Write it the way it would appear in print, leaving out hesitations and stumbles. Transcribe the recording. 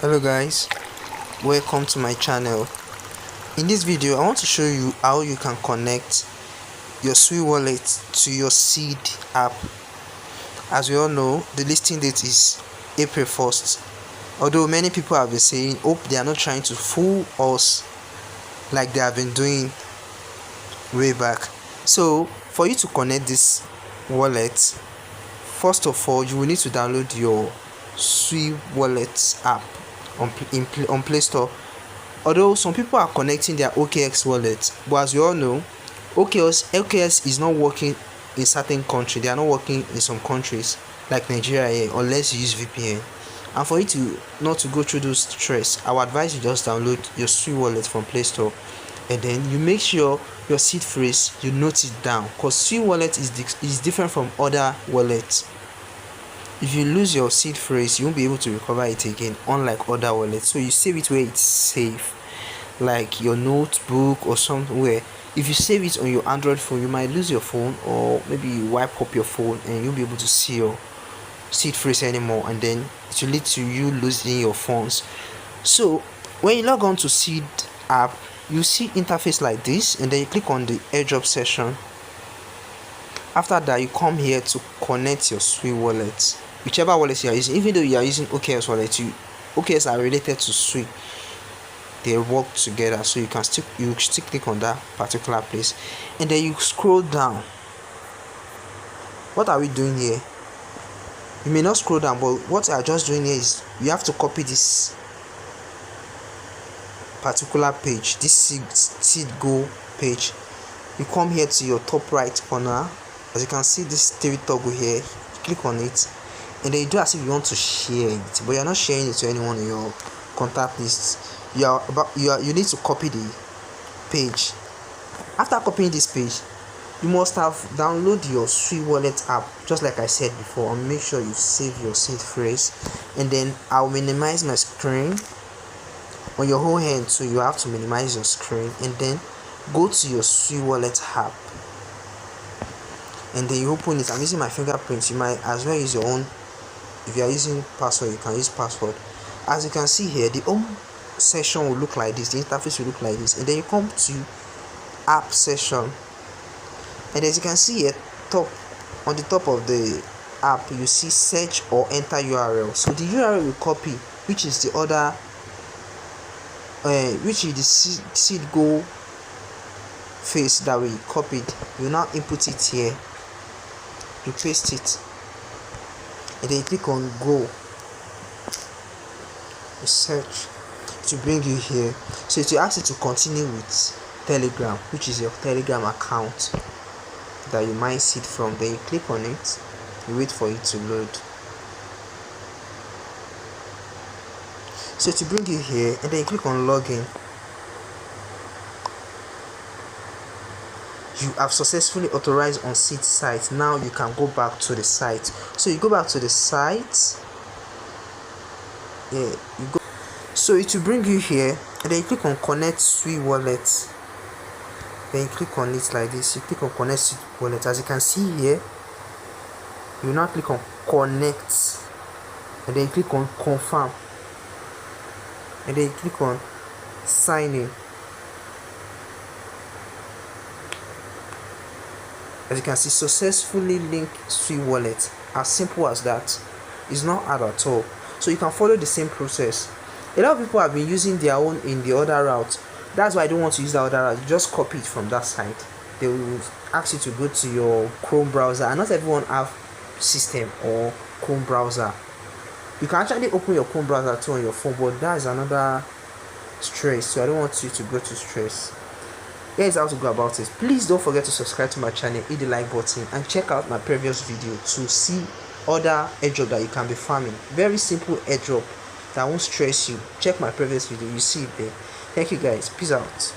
Hello guys, welcome to my channel. In this video I want to show you how you can connect your Sui wallet to your Seed app. As we all know, the listing date is April 1st. Although many people have been saying, hope they are not trying to fool us like they have been doing way back. So for you to connect this wallet, first of all you will need to download your Sui wallet app on Play Store. Although some people are connecting their OKX wallet, but as you all know, OKX is not working in certain countries. They are not working in some countries like Nigeria here, unless you use VPN. And for you to not to go through those stress, I would advise you just download your Sui wallet from Play Store, and then you make sure your seed phrase you note it down, because Sui wallet is different from other wallets. If you lose your seed phrase, you won't be able to recover it again, unlike other wallets. So you save it where it's safe, like your notebook or somewhere. If you save it on your Android phone, you might lose your phone, or maybe you wipe up your phone and you won't be able to see your seed phrase anymore, and then it will lead to you losing your funds. So when you log on to Seed app, you see interface like this, and then you click on the airdrop session. After that, you come here to connect your Sui wallet, whichever wallet you are using. Even though you are using OKX wallet, OKX are related to Sui, they work together, so you still click on that particular place, and then you scroll down. What are we doing here? You may not scroll down, but what I are just doing here is you have to copy this particular page, this seed go page. You come here to your top right corner. As you can see, this TV toggle here, you click on it, and then you do as if you want to share it, but you're not sharing it to anyone in your contact list. You need to copy the page. After copying this page, you must have downloaded your Sui wallet app, just like I said before, and make sure you save your seed phrase. And then I'll minimize my screen on your whole hand, so you have to minimize your screen, and then go to your Sui wallet app, and then you open it. I'm using my fingerprint. You might as well use your own. If you are using password, you can use password. As you can see here, the home session will look like this, the interface will look like this, and then you come to app session, and as you can see here, on the top of the app, you see search or enter URL. So the URL will copy, which is the other which is the seed go face that we copied. You now input it here, you paste it, and then you click on go. You search to bring you here. So it will ask you to continue with Telegram, which is your Telegram account that you might see it from. Then you click on it, you wait for it to load. So to bring you here, and then you click on login. You have successfully authorized on Seed site. Now you can go back to the site. So you go back to the site. Yeah, you go. So it will bring you here, and then you click on connect Sui wallet. Then you click on it like this. You click on connect Sui wallet. As you can see here, you now click on connect, and then you click on confirm, and then you click on sign in. As you can see, successfully link Sui wallet. As simple as that. It's not hard at all. So you can follow the same process. A lot of people have been using their own in the other route. That's why I don't want to use that other route. You just copy it from that site. They will ask you to go to your Chrome browser, and not everyone have system or Chrome browser. You can actually open your Chrome browser too on your phone, but that is another stress. So I don't want you to go to stress. Here's how to go about it. Please don't forget to subscribe to my channel, hit the like button, and check out my previous video to see other airdrop that you can be farming. Very simple airdrop that won't stress you. Check my previous video, you see it there. Thank you guys, peace out.